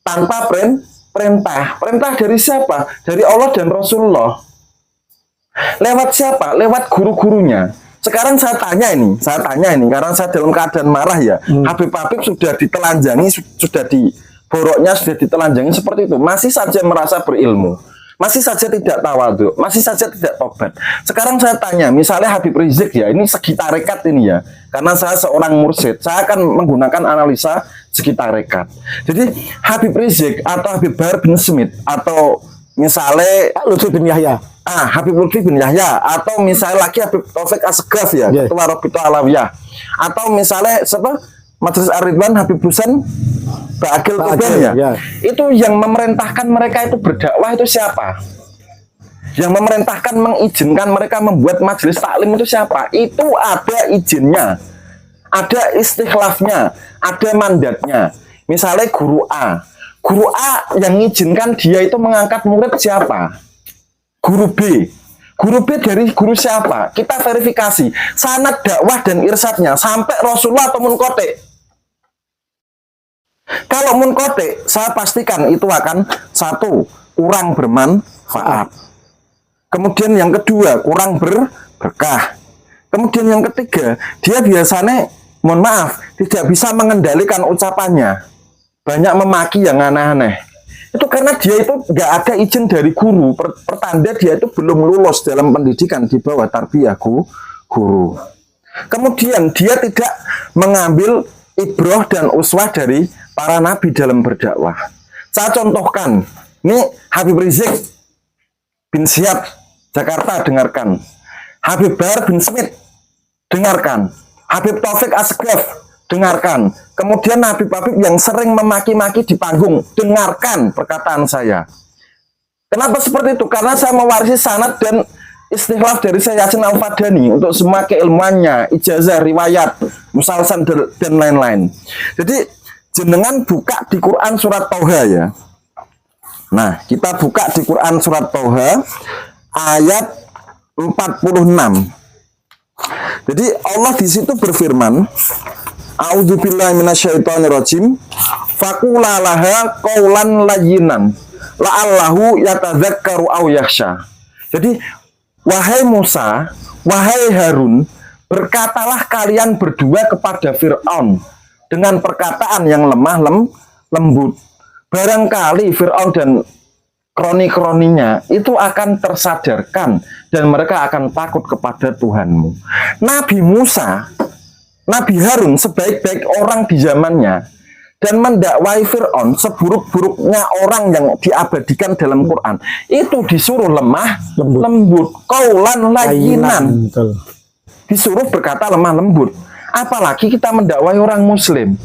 tanpa perintah. Perintah dari siapa? Dari Allah dan Rasulullah. Lewat siapa? Lewat guru-gurunya. Sekarang saya tanya ini karena saya dalam keadaan marah ya. Habib-habib sudah ditelanjangi, sudah diboroknya, sudah ditelanjangi seperti itu, masih saja merasa berilmu, masih saja tidak tawadhu, masih saja tidak tobat. Sekarang saya tanya, misalnya Habib Rizik ya, ini segi tarekat ini ya, karena saya seorang mursyid, saya akan menggunakan analisa segi tarekat. Jadi Habib Rizik atau Habib Bahar bin Smith atau misalnya Lutfi bin Yahya, Habib Lutfi bin Yahya, atau misalnya lagi Habib Taufik Asgaf ya, Ketua Rabita Alawiyah, atau misalnya siapa, Majelis Ar-Ridwan Habib Husain Ba'akil Tuban ya. Itu yang memerintahkan mereka itu berdakwah itu siapa? Yang memerintahkan, mengizinkan mereka membuat majelis taklim itu siapa? Itu ada izinnya, ada istikhlafnya, ada mandatnya. Misalnya guru A yang mengizinkan dia itu mengangkat murid siapa? Guru B dari guru siapa? Kita verifikasi sanad dakwah dan irsyadnya sampai Rasulullah atau munqati. Kalau munqati, saya pastikan itu akan satu, kurang bermanfaat. Kemudian yang kedua, kurang berkah. Kemudian yang ketiga, dia biasanya, mohon maaf, tidak bisa mengendalikan ucapannya. Banyak memaki yang aneh-aneh. Itu karena dia itu nggak ada izin dari guru, pertanda dia itu belum lulus dalam pendidikan di bawah tarbiyah guru. Kemudian dia tidak mengambil ibroh dan uswah dari para nabi dalam berdakwah. Saya contohkan, ini Habib Rizik bin Syihab Jakarta, dengarkan. Habib Bahar bin Smith, dengarkan. Habib Taufik Asgaf, dengarkan. Kemudian Habib-habib yang sering memaki-maki di panggung, dengarkan perkataan saya. Kenapa seperti itu? Karena saya mewarisi sanad dan istikhlaf dari Syekh Yasin Al-Fadani untuk semua keilmuannya, ijazah, riwayat, musalsal dan lain-lain. Jadi jenengan buka di Quran surat Tauha ya. Nah, kita buka di Quran surat Tauha ayat 46. Jadi Allah di situ berfirman, A'udzubillahi minasyaitonirrajim. Faqula laha qaulan layyinan la'allahu yatadzakkaru aw yakhsha. Jadi wahai Musa, wahai Harun, berkatalah kalian berdua kepada Fir'aun dengan perkataan yang lemah lembut. Barangkali Fir'aun dan kroni-kroninya itu akan tersadarkan dan mereka akan takut kepada Tuhanmu. Nabi Musa, Nabi Harun sebaik-baik orang di zamannya dan mendakwai Fir'aun seburuk-buruknya orang yang diabadikan dalam Quran, itu disuruh lemah lembut, qaulan layyinan, disuruh berkata lemah lembut. Apalagi kita mendakwai orang muslim,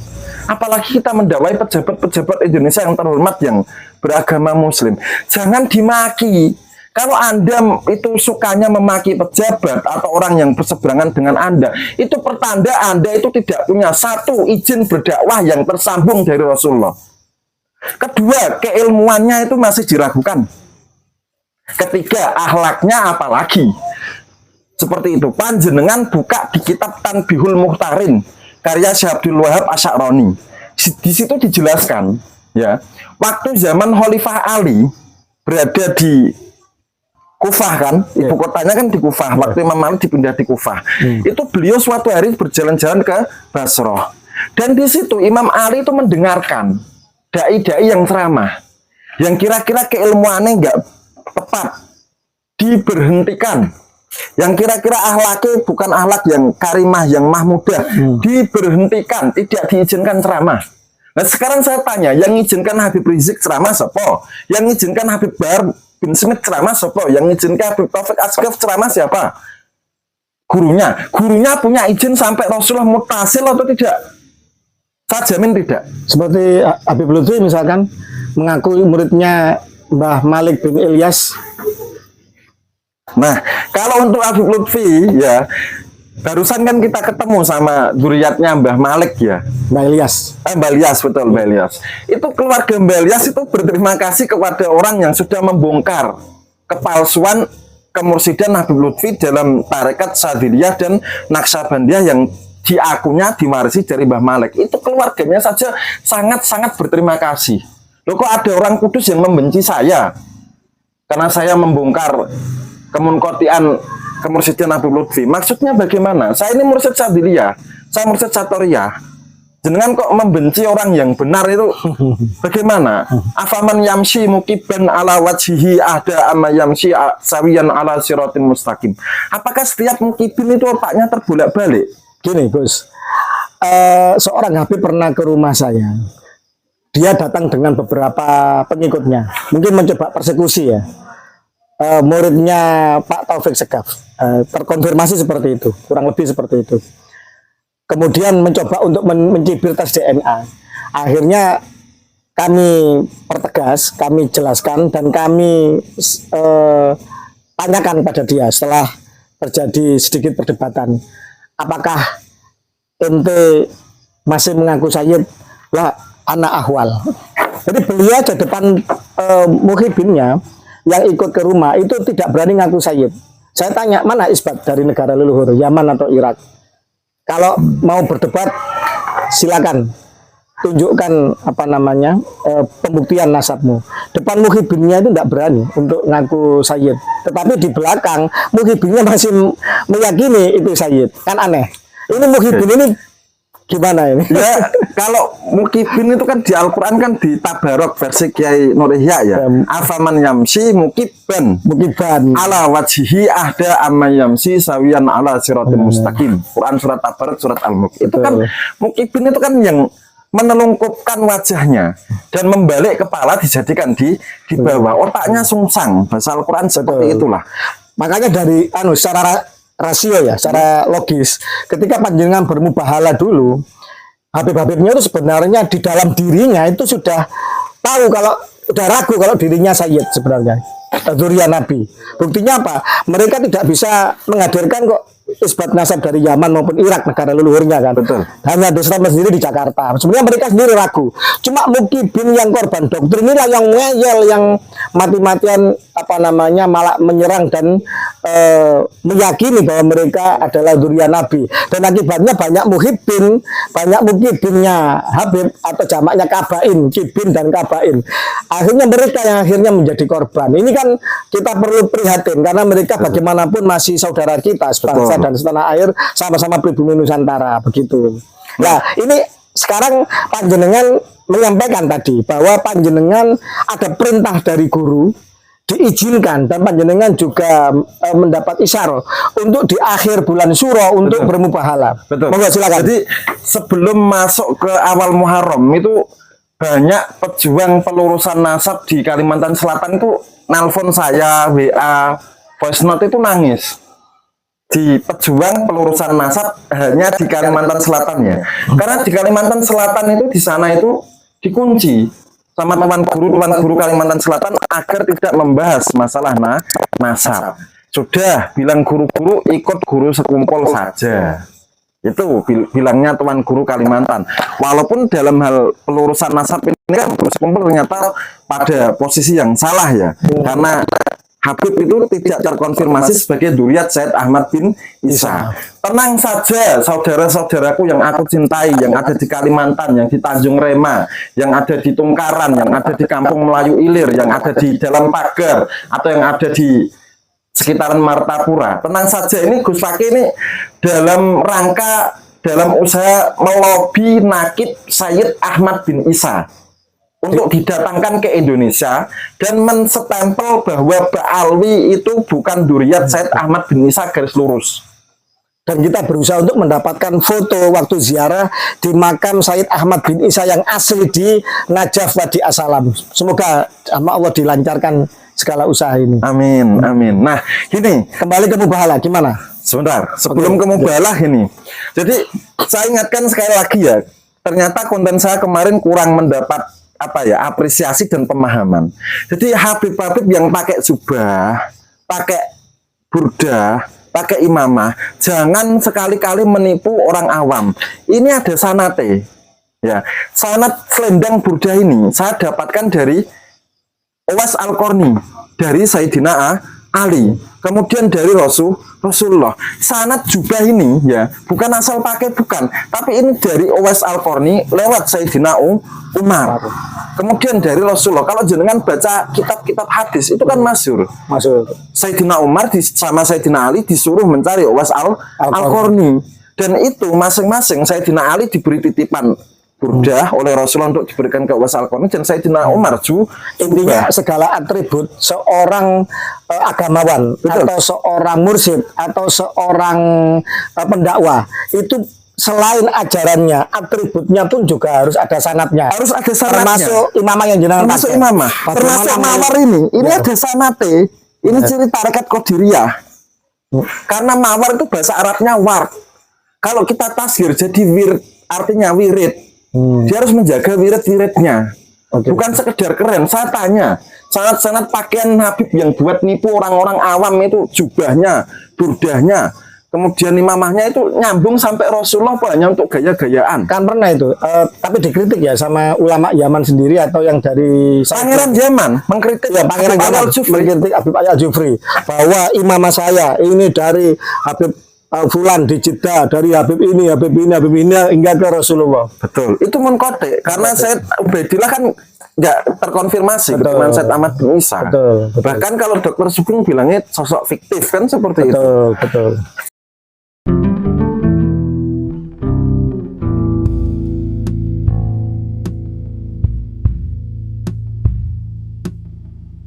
apalagi kita mendakwai pejabat-pejabat Indonesia yang terhormat yang beragama muslim. Jangan dimaki. Kalau Anda itu sukanya memaki pejabat atau orang yang berseberangan dengan Anda, itu pertanda Anda itu tidak punya satu izin berdakwah yang tersambung dari Rasulullah. Kedua, keilmuannya itu masih diragukan. Ketiga, akhlaknya apalagi. Seperti itu. Panjenengan buka di kitab Tanbihul Muhtarin karya Syekh Abdul Wahab Asy'arani. Di situ dijelaskan, ya, waktu zaman Khalifah Ali berada di Kufah kan, ibu kotanya kan di Kufah. Waktu Imam Ali dipindah di Kufah, itu beliau suatu hari berjalan-jalan ke Basrah, dan di situ Imam Ali itu mendengarkan dai-dai yang ceramah, yang kira-kira keilmuannya nggak tepat, diberhentikan. Yang kira-kira akhlaknya bukan akhlak yang karimah, yang mahmudah, diberhentikan, tidak diizinkan ceramah. Nah sekarang saya tanya, yang izinkan Habib Rizik ceramah siapa? Yang izinkan Habib Bahar bin Smith ceramah siapa? Yang izinkan Habib Taufik Asgaf ceramah siapa? Gurunya. Gurunya punya izin sampai Rasulullah mutasil atau tidak? Saya jamin tidak. Seperti Habib Lutfi misalkan mengakui muridnya Mbah Malik bin Ilyas. Nah, kalau untuk Habib Lutfi ya, barusan kan kita ketemu sama zuriatnya Mbah Malik ya, Mbah Ilyas. Mbah Ilyas, betul, Mbah Ilyas. Itu keluarga Mbah Ilyas itu berterima kasih kepada orang yang sudah membongkar kepalsuan kemursidan Habib Lutfi dalam tarekat Sadiliyah dan Naqsabandiyah yang diakunya diwarisi dari Mbah Malik. Itu keluarganya saja sangat-sangat berterima kasih. Loh kok ada orang Kudus yang membenci saya karena saya membongkar kemunkotian kemursidian Habib Lutfi? Maksudnya bagaimana? Saya ini mursyid Syadziliyah, saya mursyid Satoriyah. Jenengan kok membenci orang yang benar itu bagaimana? Afaman yamshi mukiban ala wajhihi ahda amma yamshi sawiyan ala siratin mustaqim. Apakah setiap mukibin itu otaknya terbolak-balik? Gini Gus, seorang Habib pernah ke rumah saya. Dia datang dengan beberapa pengikutnya, mungkin mencoba persekusi ya. Muridnya Pak Taufik Segaf, terkonfirmasi seperti itu, kurang lebih seperti itu. Kemudian mencoba untuk mencibir tes DNA. Akhirnya kami pertegas, kami jelaskan, dan kami tanyakan pada dia setelah terjadi sedikit perdebatan. Apakah ente masih mengaku Sayyid? Lah, anak ahwal. Jadi beliau di depan muhibinnya yang ikut ke rumah itu tidak berani ngaku Sayyid. Saya tanya, mana isbat dari negara leluhur, Yaman atau Irak? Kalau mau berdebat, silakan tunjukkan apa namanya pembuktian nasabmu. Depan muhibinnya itu tidak berani untuk ngaku Sayyid. Tetapi di belakang muhibinnya masih meyakini itu Sayyid. Kan aneh. Ini muhibin ini gimana ini? Ya, kalau mukibin itu kan di Al-Quran kan di Tabarok versi Kiai Nur Ihya ya. Afaman yamsi mukiban ala wajhihi ahda amma yamsi sawiyan ala siratin mustaqim. Quran surat Tabarok surat Al-Mulk. Itu kan mukibin itu kan yang menelungkupkan wajahnya dan membalik kepala dijadikan di bawah. Otaknya sungsang. Bahasa Al-Quran seperti itulah. Makanya dari secara rasio ya, secara logis, ketika panjenengan bermubahala dulu, Habib-habibnya itu sebenarnya di dalam dirinya itu sudah tahu kalau udah ragu kalau dirinya Sayyid sebenarnya, dzurriyyah Nabi. Buktinya apa? Mereka tidak bisa menghadirkan kok isbat nasab dari Yaman maupun Irak, negara leluhurnya kan. Betul. Hanya Dusram sendiri di Jakarta. Sebenarnya mereka sendiri ragu. Cuma mukibin yang korban doktrin inilah yang ngeyel, yang mati-matian apa namanya malah menyerang dan meyakini bahwa mereka adalah dzurriyyah Nabi. Dan akibatnya banyak muhibbin, banyak mukibinnya Habib atau jamaknya kabain, kibin dan kabain. Akhirnya mereka yang akhirnya menjadi korban. Ini kan kita perlu prihatin karena mereka bagaimanapun masih saudara kita sebangsa dan setanah air, sama-sama pribumi Nusantara begitu. Nah, ini sekarang panjenengan menyampaikan tadi bahwa panjenengan ada perintah dari guru diizinkan dan panjenengan juga mendapat isyarah untuk di akhir bulan Syuro untuk bermubahala. Betul. Monggo silakan. Jadi sebelum masuk ke awal Muharram itu banyak pejuang pelurusan nasab di Kalimantan Selatan itu nelpon saya, WA, voice note itu nangis. Di pejuang pelurusan nasab hanya di Kalimantan Selatan ya. Karena di Kalimantan Selatan itu di sana itu dikunci sama tuan guru Kalimantan Selatan agar tidak membahas masalah nasab. Sudah bilang guru-guru ikut guru sekumpul saja. Itu bilangnya tuan guru Kalimantan. Walaupun dalam hal pelurusan nasab ini kan guru sekumpul ternyata pada posisi yang salah ya. Karena Habib itu tidak terkonfirmasi sebagai dzurriyyah Sayyid Ahmad bin Isa. Tenang saja saudara-saudaraku yang aku cintai, yang ada di Kalimantan, yang di Tanjung Rema, yang ada di Tungkaran, yang ada di Kampung Melayu Ilir, yang ada di dalam pagar, atau yang ada di sekitaran Martapura. Tenang saja, ini Gus Fakih ini dalam rangka, dalam usaha melobi nakit Sayyid Ahmad bin Isa untuk didatangkan ke Indonesia dan menstempel bahwa Ba'alwi itu bukan dzurriyyah Sayyid Ahmad bin Isa garis lurus. Dan kita berusaha untuk mendapatkan foto waktu ziarah di makam Sayyid Ahmad bin Isa yang asli di Najaf Wadi Asalam. Semoga sama Allah dilancarkan segala usaha ini. Amin, amin. Nah, gini, kembali ke mubahala gimana? Sebentar, sebelum ke mubahalah ini. Jadi, saya ingatkan sekali lagi ya, ternyata konten saya kemarin kurang mendapat apresiasi dan pemahaman. Jadi Habib-habib yang pakai jubah, pakai burdah, pakai imamah, jangan sekali-kali menipu orang awam. Ini ada sanate. Ya, sanat selendang burdah ini saya dapatkan dari Uwais Al-Qarni, dari Sayyidina Ali, kemudian dari Rasulullah. Sanad jubah ini ya bukan asal pakai, bukan, tapi ini dari Uwais Al-Qarni lewat Sayyidina Umar. Kemudian dari Rasulullah. Kalau jenengan baca kitab-kitab hadis itu kan masyhur. Masuk. Sayyidina Umar sama Sayyidina Ali disuruh mencari Uwais Al-Qarni. Dan itu masing-masing Sayyidina Ali diberi titipan burdah oleh Rasulullah untuk diberikan ke Uwais Al-Qarni, dan Sayyidina Umar Intinya segala atribut seorang agamawan, Betul. atau seorang mursyid, atau seorang pendakwah itu selain ajarannya, atributnya pun juga harus ada sanatnya. harus ada sanadnya. Termasuk imamah yang jenengan Termasuk pakai. imamah, Bagaimana termasuk menurut- mawar ini Ya. ada sanate. Ini ciri tarekat Qadiriyah. Karena mawar itu bahasa Arabnya war. Kalau kita tasghir jadi wir, artinya wirid. Dia harus menjaga wirid-wiridnya. Oke. Bukan sekedar keren. Saya tanya, sanad-sanad pakaian Habib yang buat nipu orang-orang awam itu, jubahnya, burdahnya, kemudian imamahnya itu nyambung sampai Rasulullah apa hanya untuk gaya-gayaan? Kan pernah itu, tapi dikritik ya sama ulama Yaman sendiri atau yang dari Pangeran Yaman mengkritik ya, Pangeran Habib Yaman Al-Jufri. mengkritik Habib Al-Jufri bahwa imamah saya ini dari Habib Fulan di Jeddah, dari Habib ini hingga ke Rasulullah. Betul, itu mengkotek karena saya Ubaidillah kan nggak terkonfirmasi Betul. keturunan Said Ahmad bin Isa. Betul, betul. Bahkan kalau Dokter Sugeng bilangnya sosok fiktif kan seperti itu. Betul, betul.